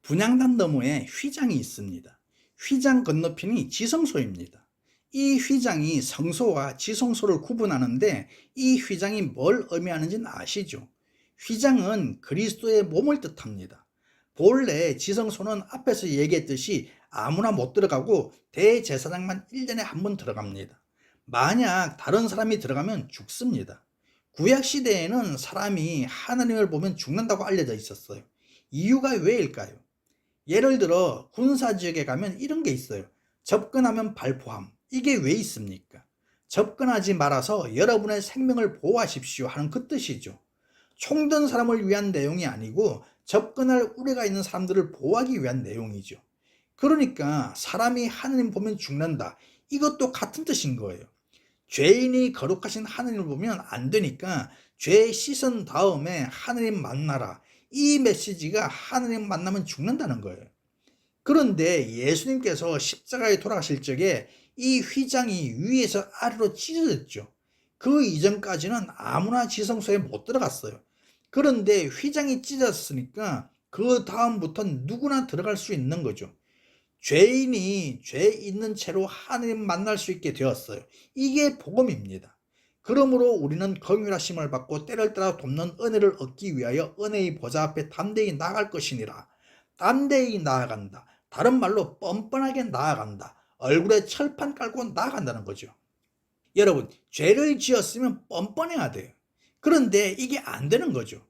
분향단 너머에 휘장이 있습니다. 휘장 건너편이 지성소입니다. 이 휘장이 성소와 지성소를 구분하는데 이 휘장이 뭘 의미하는지는 아시죠? 휘장은 그리스도의 몸을 뜻합니다. 본래 지성소는 앞에서 얘기했듯이 아무나 못 들어가고 대제사장만 1년에 한 번 들어갑니다. 만약 다른 사람이 들어가면 죽습니다. 구약시대에는 사람이 하나님을 보면 죽는다고 알려져 있었어요. 이유가 왜일까요? 예를 들어 군사지역에 가면 이런 게 있어요. 접근하면 발포함. 이게 왜 있습니까? 접근하지 말아서 여러분의 생명을 보호하십시오 하는 그 뜻이죠. 총든 사람을 위한 내용이 아니고 접근할 우려가 있는 사람들을 보호하기 위한 내용이죠. 그러니까 사람이 하느님 보면 죽는다. 이것도 같은 뜻인 거예요. 죄인이 거룩하신 하느님을 보면 안 되니까 죄 씻은 다음에 하느님 만나라. 이 메시지가 하느님 만나면 죽는다는 거예요. 그런데 예수님께서 십자가에 돌아가실 적에 이 휘장이 위에서 아래로 찢어졌죠. 그 이전까지는 아무나 지성소에 못 들어갔어요. 그런데 휘장이 찢어졌으니까 그 다음부터는 누구나 들어갈 수 있는 거죠. 죄인이 죄 있는 채로 하느님 만날 수 있게 되었어요. 이게 복음입니다. 그러므로 우리는 긍휼하심을 받고 때를 따라 돕는 은혜를 얻기 위하여 은혜의 보좌 앞에 담대히 나아갈 것이니라. 담대히 나아간다. 다른 말로 뻔뻔하게 나아간다. 얼굴에 철판 깔고 나아간다는 거죠. 여러분, 죄를 지었으면 뻔뻔해야 돼요. 그런데 이게 안 되는 거죠.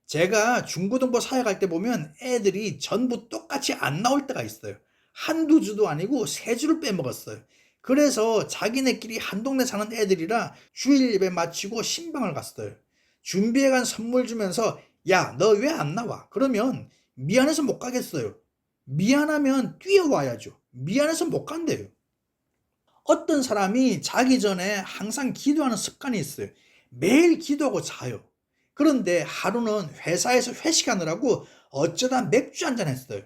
제가 중고등부 사역할 때 보면 애들이 전부 똑같이 안 나올 때가 있어요. 한두 주도 아니고 세 주를 빼먹었어요. 그래서 자기네끼리 한 동네 사는 애들이라 주일 예배 마치고 신방을 갔어요. 준비해간 선물 주면서 야, 너 왜 안 나와? 그러면 미안해서 못 가겠어요. 미안하면 뛰어와야죠. 미안해서 못 간대요. 어떤 사람이 자기 전에 항상 기도하는 습관이 있어요. 매일 기도하고 자요. 그런데 하루는 회사에서 회식하느라고 어쩌다 맥주 한잔 했어요.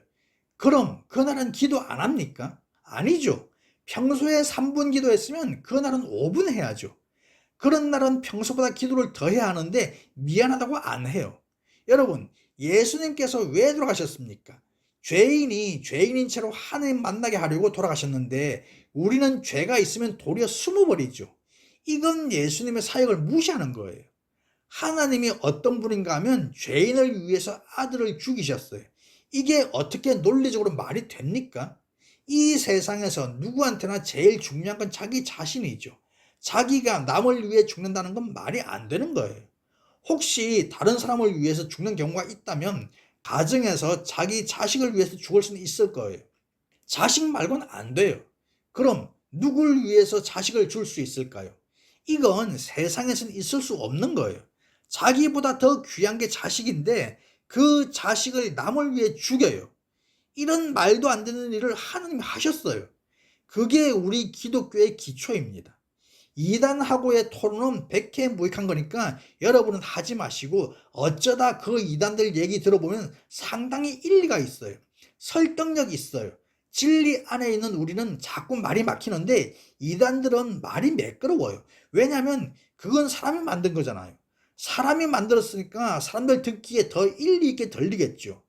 그럼 그날은 기도 안 합니까? 아니죠. 평소에 3분 기도했으면 그날은 5분 해야죠. 그런 날은 평소보다 기도를 더 해야 하는데 미안하다고 안 해요. 여러분, 예수님께서 왜 돌아가셨습니까? 죄인이 죄인인 채로 하나님 만나게 하려고 돌아가셨는데 우리는 죄가 있으면 도리어 숨어버리죠. 이건 예수님의 사역을 무시하는 거예요. 하나님이 어떤 분인가 하면 죄인을 위해서 아들을 죽이셨어요. 이게 어떻게 논리적으로 말이 됩니까? 이 세상에서 누구한테나 제일 중요한 건 자기 자신이죠. 자기가 남을 위해 죽는다는 건 말이 안 되는 거예요. 혹시 다른 사람을 위해서 죽는 경우가 있다면 가정에서 자기 자식을 위해서 죽을 수는 있을 거예요. 자식 말고는 안 돼요. 그럼 누굴 위해서 자식을 줄 수 있을까요? 이건 세상에서는 있을 수 없는 거예요. 자기보다 더 귀한 게 자식인데 그 자식을 남을 위해 죽여요. 이런 말도 안 되는 일을 하나님이 하셨어요. 그게 우리 기독교의 기초입니다. 이단하고의 토론은 백해무익한 거니까 여러분은 하지 마시고 어쩌다 그 이단들 얘기 들어보면 상당히 일리가 있어요. 설득력 있어요. 진리 안에 있는 우리는 자꾸 말이 막히는데 이단들은 말이 매끄러워요. 왜냐하면 그건 사람이 만든 거잖아요. 사람이 만들었으니까 사람들 듣기에 더 일리 있게 들리겠죠.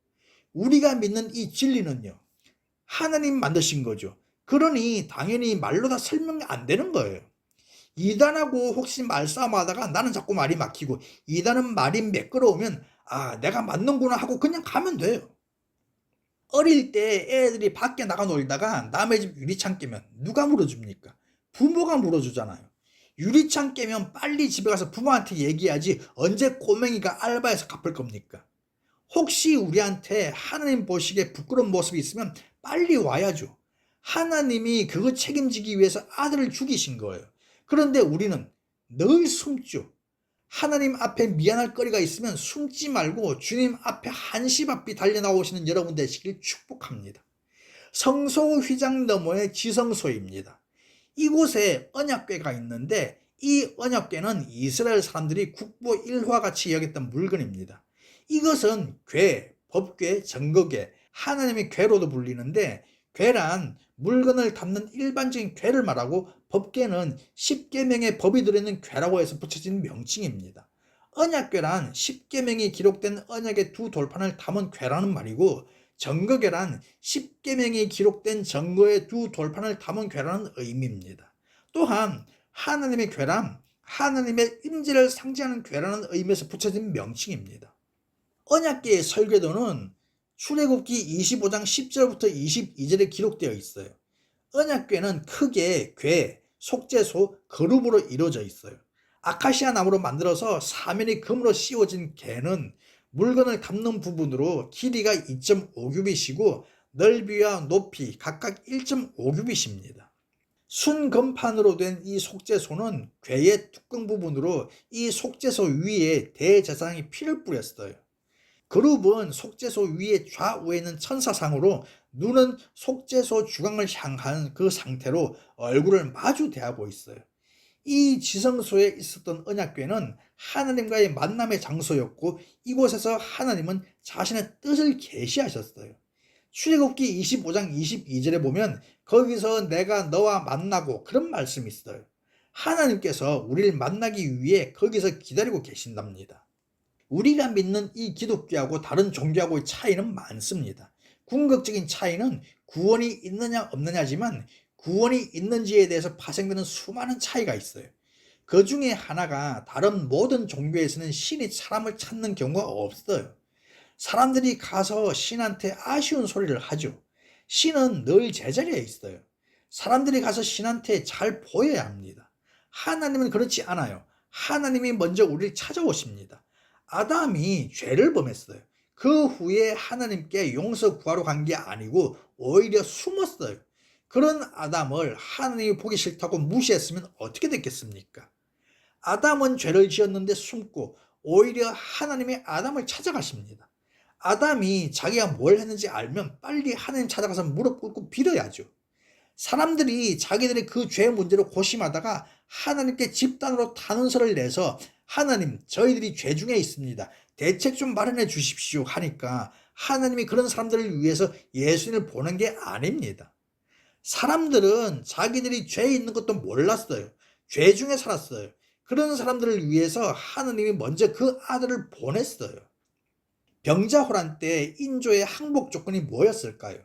우리가 믿는 이 진리는요, 하나님 만드신 거죠. 그러니 당연히 말로 다 설명이 안 되는 거예요. 이단하고 혹시 말싸움하다가 나는 자꾸 말이 막히고 이단은 말이 매끄러우면 아, 내가 맞는구나 하고 그냥 가면 돼요. 어릴 때 애들이 밖에 나가 놀다가 남의 집 유리창 깨면 누가 물어줍니까? 부모가 물어주잖아요. 유리창 깨면 빨리 집에 가서 부모한테 얘기하지 언제 꼬맹이가 알바해서 갚을 겁니까? 혹시 우리한테 하나님 보시기에 부끄러운 모습이 있으면 빨리 와야죠. 하나님이 그거 책임지기 위해서 아들을 죽이신 거예요. 그런데 우리는 늘 숨죠. 하나님 앞에 미안할 거리가 있으면 숨지 말고 주님 앞에 한시바삐 달려나오시는 여러분 되시길 축복합니다. 성소 휘장 너머의 지성소입니다. 이곳에 언약궤가 있는데 이 언약궤는 이스라엘 사람들이 국보 일화 같이 여겼던 물건입니다. 이것은 궤, 법궤, 증거궤, 하나님의 궤로도 불리는데 궤란 물건을 담는 일반적인 궤를 말하고 법궤는 10계명의 법이 들어있는 궤라고 해서 붙여진 명칭입니다. 언약궤란 10계명이 기록된 언약의 두 돌판을 담은 궤라는 말이고 증거계란, 십계명이 기록된 증거의 두 돌판을 담은 괴란은 의미입니다. 또한 하나님의 괴란, 하나님의 임재를 상징하는 괴란은 의미에서 붙여진 명칭입니다. 언약궤의 설계도는 출애굽기 25장 10절부터 22절에 기록되어 있어요. 언약궤는 크게 궤, 속죄소, 거룹으로 이루어져 있어요. 아카시아 나무로 만들어서 사면이 금으로 씌워진 궤는 물건을 담는 부분으로 길이가 2.5규빗이고 넓이와 높이 각각 1.5규빗입니다. 순금판으로 된 이 속죄소는 궤의 뚜껑 부분으로 이 속죄소 위에 대제사장이 피를 뿌렸어요. 그룹은 속죄소 위에 좌우에 있는 천사상으로 눈은 속죄소 주광을 향한 그 상태로 얼굴을 마주 대하고 있어요. 이 지성소에 있었던 언약궤는 하나님과의 만남의 장소였고 이곳에서 하나님은 자신의 뜻을 계시하셨어요. 출애굽기 25장 22절에 보면 거기서 내가 너와 만나고 그런 말씀이 있어요. 하나님께서 우리를 만나기 위해 거기서 기다리고 계신답니다. 우리가 믿는 이 기독교하고 다른 종교하고의 차이는 많습니다. 궁극적인 차이는 구원이 있느냐 없느냐지만 구원이 있는지에 대해서 파생되는 수많은 차이가 있어요. 그 중에 하나가 다른 모든 종교에서는 신이 사람을 찾는 경우가 없어요. 사람들이 가서 신한테 아쉬운 소리를 하죠. 신은 늘 제자리에 있어요. 사람들이 가서 신한테 잘 보여야 합니다. 하나님은 그렇지 않아요. 하나님이 먼저 우리를 찾아오십니다. 아담이 죄를 범했어요. 그 후에 하나님께 용서 구하러 간 게 아니고 오히려 숨었어요. 그런 아담을 하나님이 보기 싫다고 무시했으면 어떻게 됐겠습니까? 아담은 죄를 지었는데 숨고 오히려 하나님이 아담을 찾아가십니다. 아담이 자기가 뭘 했는지 알면 빨리 하나님 찾아가서 무릎 꿇고 빌어야죠. 사람들이 자기들의 그 죄 문제로 고심하다가 하나님께 집단으로 탄원서를 내서 하나님 저희들이 죄 중에 있습니다. 대책 좀 마련해 주십시오 하니까 하나님이 그런 사람들을 위해서 예수님을 보낸 게 아닙니다. 사람들은 자기들이 죄 있는 것도 몰랐어요. 죄 중에 살았어요. 그런 사람들을 위해서 하나님이 먼저 그 아들을 보냈어요. 병자호란 때 인조의 항복 조건이 뭐였을까요?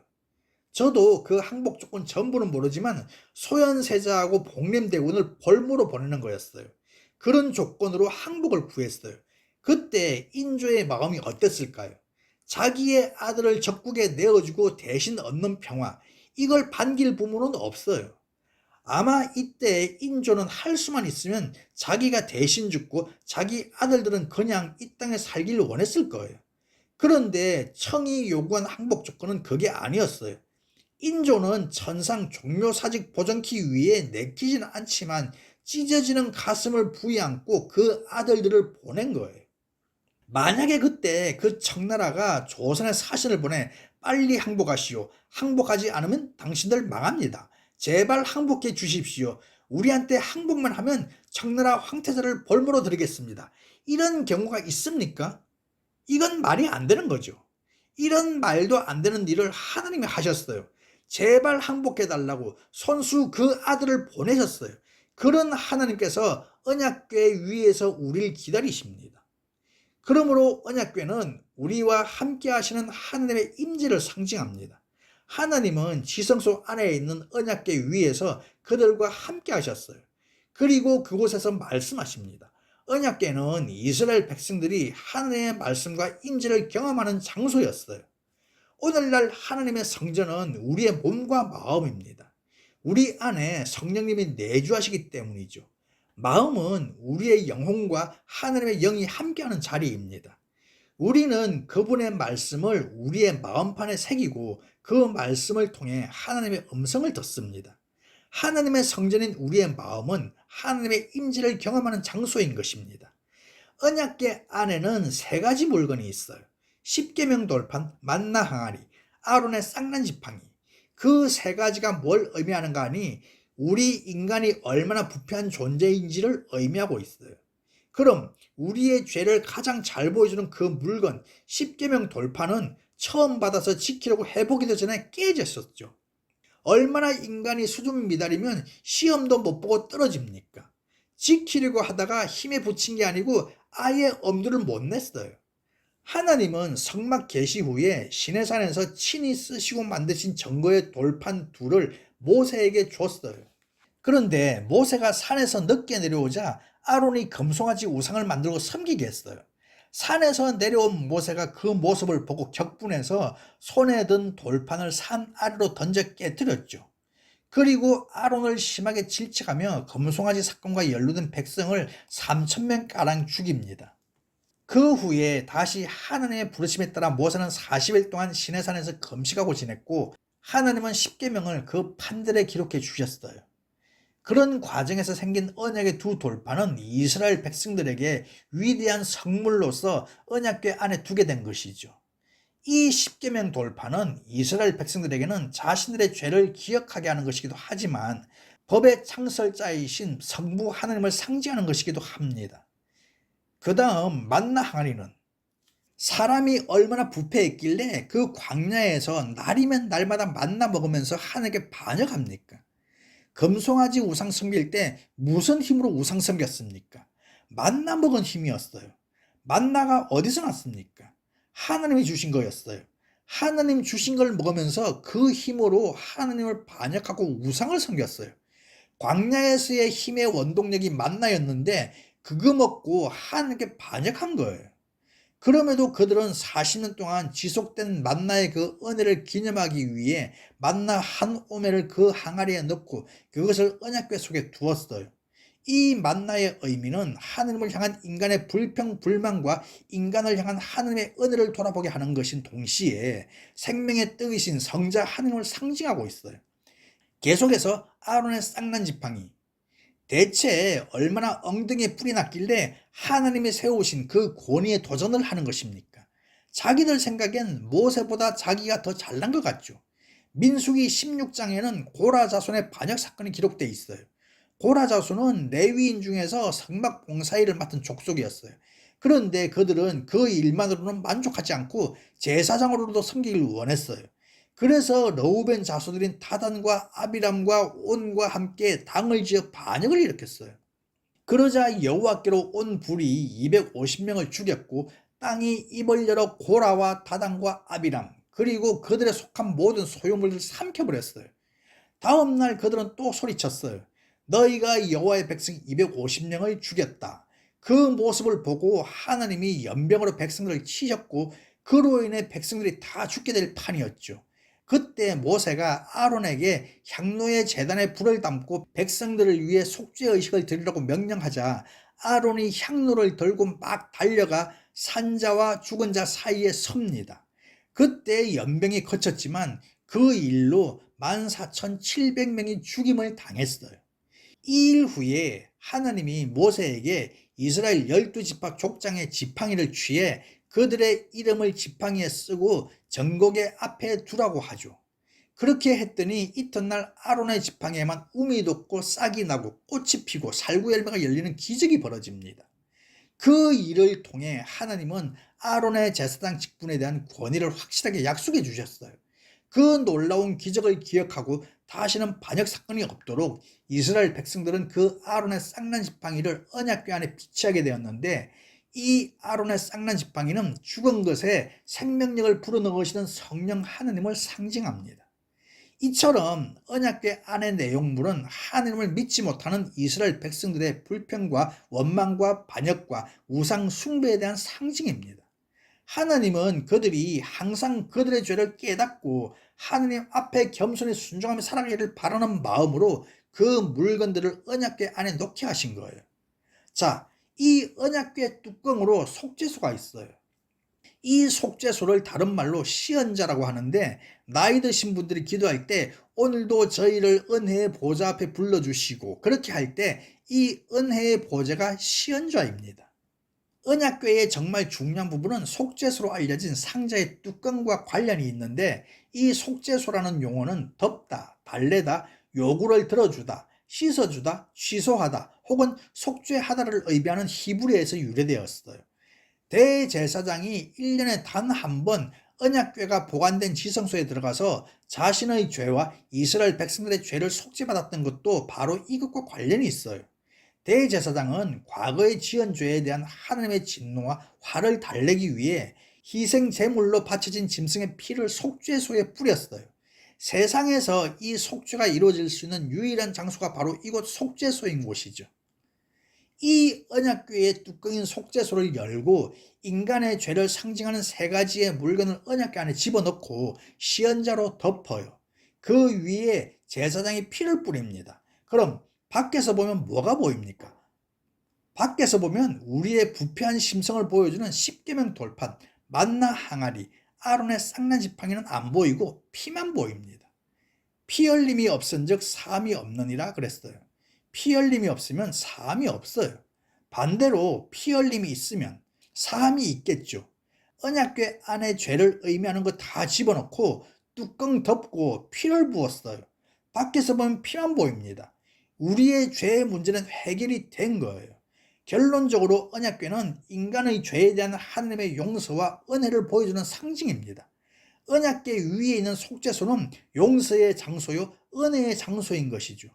저도 그 항복 조건 전부는 모르지만 소현세자하고 복림대군을 벌모로 보내는 거였어요. 그런 조건으로 항복을 구했어요. 그때 인조의 마음이 어땠을까요? 자기의 아들을 적국에 내어주고 대신 얻는 평화, 이걸 반길 부모는 없어요. 아마 이때 인조는 할 수만 있으면 자기가 대신 죽고 자기 아들들은 그냥 이 땅에 살기를 원했을 거예요. 그런데 청이 요구한 항복 조건은 그게 아니었어요. 인조는 천상 종묘사직 보존기 위해 내키지는 않지만 찢어지는 가슴을 부여안고 그 아들들을 보낸 거예요. 만약에 그때 그 청나라가 조선에 사신을 보내 빨리 항복하시오. 항복하지 않으면 당신들 망합니다. 제발 항복해 주십시오. 우리한테 항복만 하면 청나라 황태자를 벌모로 드리겠습니다. 이런 경우가 있습니까? 이건 말이 안 되는 거죠. 이런 말도 안 되는 일을 하나님이 하셨어요. 제발 항복해달라고 손수 그 아들을 보내셨어요. 그런 하나님께서 언약궤 위에서 우리를 기다리십니다. 그러므로 언약궤는 우리와 함께 하시는 하나님의 임재를 상징합니다. 하나님은 지성소 안에 있는 언약궤 위에서 그들과 함께 하셨어요. 그리고 그곳에서 말씀하십니다. 언약궤는 이스라엘 백성들이 하나님의 말씀과 임재를 경험하는 장소였어요. 오늘날 하나님의 성전은 우리의 몸과 마음입니다. 우리 안에 성령님이 내주하시기 때문이죠. 마음은 우리의 영혼과 하나님의 영이 함께하는 자리입니다. 우리는 그분의 말씀을 우리의 마음판에 새기고 그 말씀을 통해 하나님의 음성을 듣습니다. 하나님의 성전인 우리의 마음은 하나님의 임재를 경험하는 장소인 것입니다. 언약궤 안에는 세 가지 물건이 있어요. 십계명 돌판, 만나 항아리, 아론의 쌍난 지팡이. 그 세 가지가 뭘 의미하는가 하니 우리 인간이 얼마나 부패한 존재인지를 의미하고 있어요. 그럼 우리의 죄를 가장 잘 보여주는 그 물건 십계명 돌판은 처음 받아서 지키려고 해보기도 전에 깨졌었죠. 얼마나 인간이 수준 미달이면 시험도 못 보고 떨어집니까? 지키려고 하다가 힘에 부친 게 아니고 아예 엄두를 못 냈어요. 하나님은 성막 계시 후에 시내산에서 친히 쓰시고 만드신 증거의 돌판 둘을 모세에게 줬어요. 그런데 모세가 산에서 늦게 내려오자 아론이 금송아지 우상을 만들고 섬기게 했어요. 산에서 내려온 모세가 그 모습을 보고 격분해서 손에 든 돌판을 산 아래로 던져 깨뜨렸죠. 그리고 아론을 심하게 질책하며 금송아지 사건과 연루된 백성을 3,000명가량 죽입니다. 그 후에 다시 하나님의 부르심에 따라 모세는 40일 동안 시내산에서 금식하고 지냈고, 하나님은 십계명을 그 판들에 기록해 주셨어요. 그런 과정에서 생긴 언약의 두 돌판은 이스라엘 백성들에게 위대한 성물로서 언약궤 안에 두게 된 것이죠. 이 십계명 돌판은 이스라엘 백성들에게는 자신들의 죄를 기억하게 하는 것이기도 하지만 법의 창설자이신 성부 하나님을 상징하는 것이기도 합니다. 그 다음 만나 항아리는 사람이 얼마나 부패했길래 그 광야에서 날이면 날마다 만나 먹으면서 하나님께 반역합니까? 금송아지 우상 섬길 때 무슨 힘으로 우상 섬겼습니까? 만나 먹은 힘이었어요. 만나가 어디서 났습니까? 하나님이 주신 거였어요. 하나님 주신 걸 먹으면서 그 힘으로 하나님을 반역하고 우상을 섬겼어요. 광야에서의 힘의 원동력이 만나였는데 그거 먹고 하나님께 반역한 거예요. 그럼에도 그들은 40년 동안 지속된 만나의 그 은혜를 기념하기 위해 만나 한 오멜을 그 항아리에 넣고 그것을 언약궤 속에 두었어요. 이 만나의 의미는 하느님을 향한 인간의 불평불만과 인간을 향한 하느님의 은혜를 돌아보게 하는 것인 동시에 생명의 뜻이신 성자 하느님을 상징하고 있어요. 계속해서 아론의 쌍난 지팡이, 대체 얼마나 엉덩이에 뿔이 났길래 하나님이 세우신 그 권위에 도전을 하는 것입니까? 자기들 생각엔 모세보다 자기가 더 잘난 것 같죠. 민수기 16장에는 고라 자손의 반역 사건이 기록되어 있어요. 고라 자손은 레위인 중에서 성막 봉사일을 맡은 족속이었어요. 그런데 그들은 그 일만으로는 만족하지 않고 제사장으로도 섬기기를 원했어요. 그래서 러우벤 자손들인 타단과 아비람과 온과 함께 당을 지어 반역을 일으켰어요. 그러자 여호와께로 온 불이 250명을 죽였고 땅이 입을 열어 고라와 다단과 아비람 그리고 그들에 속한 모든 소유물을 삼켜버렸어요. 다음 날 그들은 또 소리쳤어요. 너희가 여호와의 백성 250명을 죽였다. 그 모습을 보고 하나님이 연병으로 백성들을 치셨고 그로 인해 백성들이 다 죽게 될 판이었죠. 그때 모세가 아론에게 향로의 제단에 불을 담고 백성들을 위해 속죄의식을 드리라고 명령하자 아론이 향로를 들고 막 달려가 산자와 죽은 자 사이에 섭니다. 그때 연병이 거쳤지만 그 일로 14,700명이 죽임을 당했어요. 이 일 후에 하나님이 모세에게 이스라엘 12지파 족장의 지팡이를 취해 그들의 이름을 지팡이에 쓰고 전곡의 앞에 두라고 하죠. 그렇게 했더니 이튿날 아론의 지팡이에만 움이 돋고 싹이 나고 꽃이 피고 살구열매가 열리는 기적이 벌어집니다. 그 일을 통해 하나님은 아론의 제사장 직분에 대한 권위를 확실하게 약속해 주셨어요. 그 놀라운 기적을 기억하고 다시는 반역 사건이 없도록 이스라엘 백성들은 그 아론의 쌍난 지팡이를 언약궤 안에 비치하게 되었는데, 이 아론의 쌍난 지팡이는 죽은 것에 생명력을 불어넣으시는 성령 하느님을 상징합니다. 이처럼 언약궤 안의 내용물은 하느님을 믿지 못하는 이스라엘 백성들의 불평과 원망과 반역과 우상 숭배에 대한 상징입니다. 하나님은 그들이 항상 그들의 죄를 깨닫고 하느님 앞에 겸손히 순종하며 살아가기를 바라는 마음으로 그 물건들을 언약궤 안에 놓게 하신 거예요. 자, 이 언약궤 뚜껑으로 속죄소가 있어요. 이 속죄소를 다른 말로 시언자라고 하는데, 나이 드신 분들이 기도할 때 오늘도 저희를 은혜의 보좌 앞에 불러주시고 그렇게 할 때 이 은혜의 보좌가 시언자입니다. 언약궤의 정말 중요한 부분은 속죄소로 알려진 상자의 뚜껑과 관련이 있는데, 이 속죄소라는 용어는 덮다, 달래다, 요구를 들어주다, 씻어주다, 취소하다 혹은 속죄하다를 의미하는 히브리어에서 유래되었어요. 대제사장이 1년에 단 한 번 언약궤가 보관된 지성소에 들어가서 자신의 죄와 이스라엘 백성들의 죄를 속죄받았던 것도 바로 이것과 관련이 있어요. 대제사장은 과거의 지은 죄에 대한 하나님의 진노와 화를 달래기 위해 희생 제물로 바쳐진 짐승의 피를 속죄소에 뿌렸어요. 세상에서 이 속죄가 이루어질 수 있는 유일한 장소가 바로 이곳 속죄소인 곳이죠. 이 언약궤의 뚜껑인 속죄소를 열고 인간의 죄를 상징하는 세 가지의 물건을 언약궤 안에 집어넣고 시연자로 덮어요. 그 위에 제사장이 피를 뿌립니다. 그럼 밖에서 보면 뭐가 보입니까? 밖에서 보면 우리의 부패한 심성을 보여주는 십계명 돌판, 만나 항아리, 아론의 쌍난 지팡이는 안 보이고 피만 보입니다. 피 흘림이 없은즉 사함이 없느니라 그랬어요. 피 흘림이 없으면 사함이 없어요. 반대로 피 흘림이 있으면 사함이 있겠죠. 언약궤 안에 죄를 의미하는 거 다 집어넣고 뚜껑 덮고 피를 부었어요. 밖에서 보면 피만 보입니다. 우리의 죄의 문제는 해결이 된 거예요. 결론적으로 언약궤는 인간의 죄에 대한 하나님의 용서와 은혜를 보여주는 상징입니다. 언약궤 위에 있는 속죄소는 용서의 장소요 은혜의 장소인 것이죠.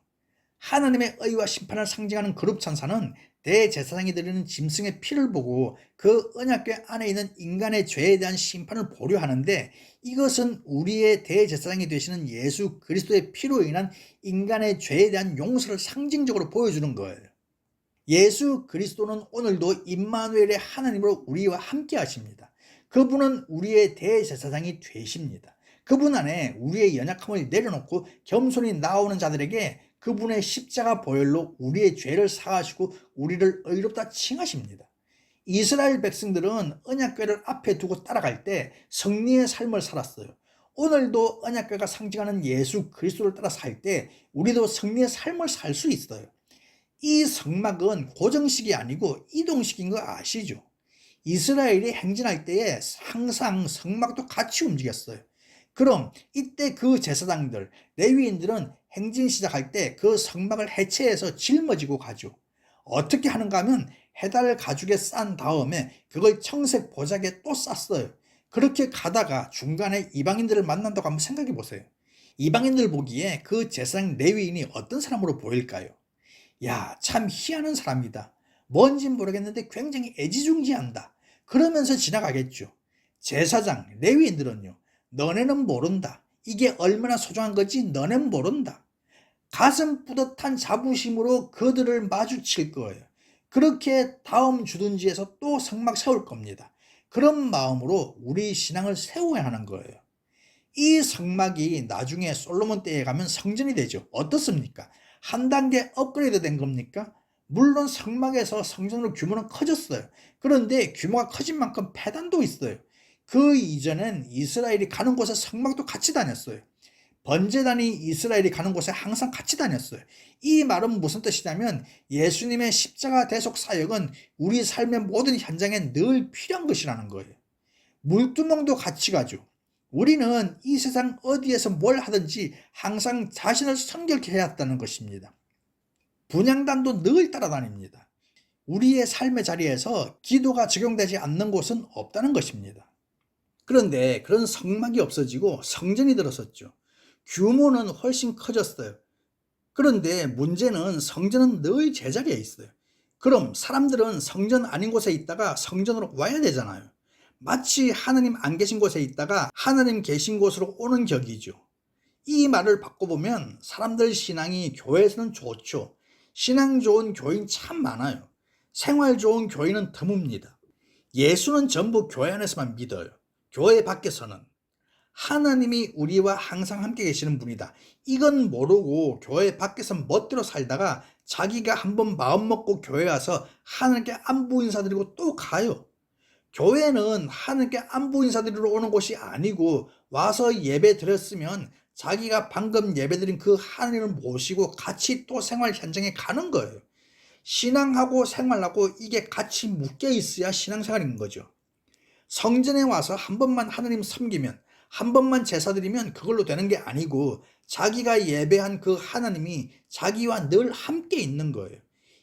하나님의 의와 심판을 상징하는 거룩천사는 대제사장이 드리는 짐승의 피를 보고 그 언약궤 안에 있는 인간의 죄에 대한 심판을 보려 하는데, 이것은 우리의 대제사장이 되시는 예수 그리스도의 피로 인한 인간의 죄에 대한 용서를 상징적으로 보여주는 거예요. 예수 그리스도는 오늘도 임마누엘의 하나님으로 우리와 함께 하십니다. 그분은 우리의 대제사장이 되십니다. 그분 안에 우리의 연약함을 내려놓고 겸손히 나오는 자들에게 그분의 십자가 보혈로 우리의 죄를 사하시고 우리를 의롭다 칭하십니다. 이스라엘 백성들은 언약궤를 앞에 두고 따라갈 때 성리의 삶을 살았어요. 오늘도 언약궤가 상징하는 예수 그리스도를 따라 살 때 우리도 성리의 삶을 살 수 있어요. 이 성막은 고정식이 아니고 이동식인 거 아시죠? 이스라엘이 행진할 때에 항상 성막도 같이 움직였어요. 그럼 이때 그 제사장들, 레위인들은 행진 시작할 때 그 성막을 해체해서 짊어지고 가죠. 어떻게 하는가 하면 해달 가죽에 싼 다음에 그걸 청색 보자기에 또 쌌어요. 그렇게 가다가 중간에 이방인들을 만난다고 한번 생각해 보세요. 이방인들 보기에 그 제사장 레위인이 어떤 사람으로 보일까요? 야, 참 희한한 사람이다. 뭔진 모르겠는데 굉장히 애지중지한다. 그러면서 지나가겠죠. 제사장, 레위인들은요, 너네는 모른다. 이게 얼마나 소중한 건지 너네는 모른다. 가슴 뿌듯한 자부심으로 그들을 마주칠 거예요. 그렇게 다음 주둔지에서 또 성막 세울 겁니다. 그런 마음으로 우리 신앙을 세워야 하는 거예요. 이 성막이 나중에 솔로몬 때에 가면 성전이 되죠. 어떻습니까? 한 단계 업그레이드 된 겁니까? 물론 성막에서 성전으로 규모는 커졌어요. 그런데 규모가 커진 만큼 폐단도 있어요. 그 이전엔 이스라엘이 가는 곳에 성막도 같이 다녔어요. 번제단이 이스라엘이 가는 곳에 항상 같이 다녔어요. 이 말은 무슨 뜻이냐면 예수님의 십자가 대속 사역은 우리 삶의 모든 현장에 늘 필요한 것이라는 거예요. 물두멍도 같이 가죠. 우리는 이 세상 어디에서 뭘 하든지 항상 자신을 성결케 해야 한다는 것입니다. 분향단도 늘 따라다닙니다. 우리의 삶의 자리에서 기도가 적용되지 않는 곳은 없다는 것입니다. 그런데 그런 성막이 없어지고 성전이 들어섰죠. 규모는 훨씬 커졌어요. 그런데 문제는 성전은 늘 제자리에 있어요. 그럼 사람들은 성전 아닌 곳에 있다가 성전으로 와야 되잖아요. 마치 하나님 안 계신 곳에 있다가 하나님 계신 곳으로 오는 격이죠. 이 말을 바꿔보면 사람들 신앙이 교회에서는 좋죠. 신앙 좋은 교인 참 많아요. 생활 좋은 교인은 드뭅니다. 예수는 전부 교회 안에서만 믿어요. 교회 밖에서는 하나님이 우리와 항상 함께 계시는 분이다. 이건 모르고 교회 밖에서 멋대로 살다가 자기가 한번 마음 먹고 교회 와서 하나님께 안부 인사드리고 또 가요. 교회는 하나님께 안부 인사드리러 오는 곳이 아니고 와서 예배 드렸으면 자기가 방금 예배드린 그 하나님을 모시고 같이 또 생활 현장에 가는 거예요. 신앙하고 생활하고 이게 같이 묶여 있어야 신앙생활인 거죠. 성전에 와서 한 번만 하나님 섬기면, 한 번만 제사 드리면 그걸로 되는 게 아니고 자기가 예배한 그 하나님이 자기와 늘 함께 있는 거예요.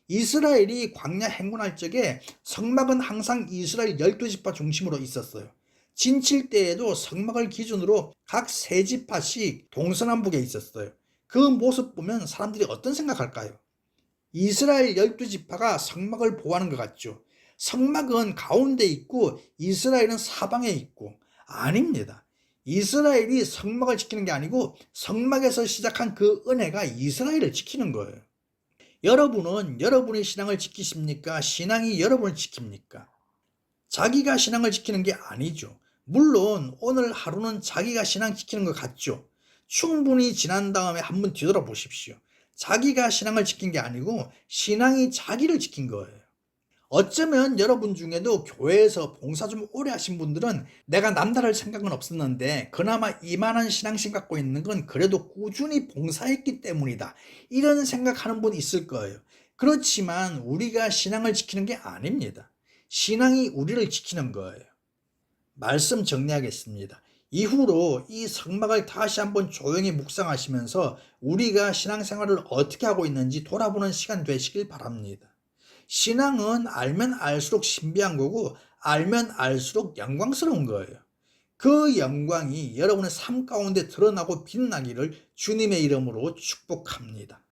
이스라엘이 광야 행군할 적에 성막은 항상 이스라엘 12지파 중심으로 있었어요. 진칠 때에도 성막을 기준으로 각 세 지파씩 동서남북에 있었어요. 그 모습 보면 사람들이 어떤 생각할까요? 이스라엘 12지파가 성막을 보호하는 것 같죠. 성막은 가운데 있고 이스라엘은 사방에 있고, 아닙니다. 이스라엘이 성막을 지키는 게 아니고 성막에서 시작한 그 은혜가 이스라엘을 지키는 거예요. 여러분은 여러분의 신앙을 지키십니까? 신앙이 여러분을 지킵니까? 자기가 신앙을 지키는 게 아니죠. 물론 오늘 하루는 자기가 신앙 지키는 것 같죠. 충분히 지난 다음에 한번 뒤돌아보십시오. 자기가 신앙을 지킨 게 아니고 신앙이 자기를 지킨 거예요. 어쩌면 여러분 중에도 교회에서 봉사 좀 오래 하신 분들은 내가 남다를 생각은 없었는데 그나마 이만한 신앙심 갖고 있는 건 그래도 꾸준히 봉사했기 때문이다, 이런 생각하는 분 있을 거예요. 그렇지만 우리가 신앙을 지키는 게 아닙니다. 신앙이 우리를 지키는 거예요. 말씀 정리하겠습니다. 이후로 이 성막을 다시 한번 조용히 묵상하시면서 우리가 신앙생활을 어떻게 하고 있는지 돌아보는 시간 되시길 바랍니다. 신앙은 알면 알수록 신비한 거고 알면 알수록 영광스러운 거예요. 그 영광이 여러분의 삶 가운데 드러나고 빛나기를 주님의 이름으로 축복합니다.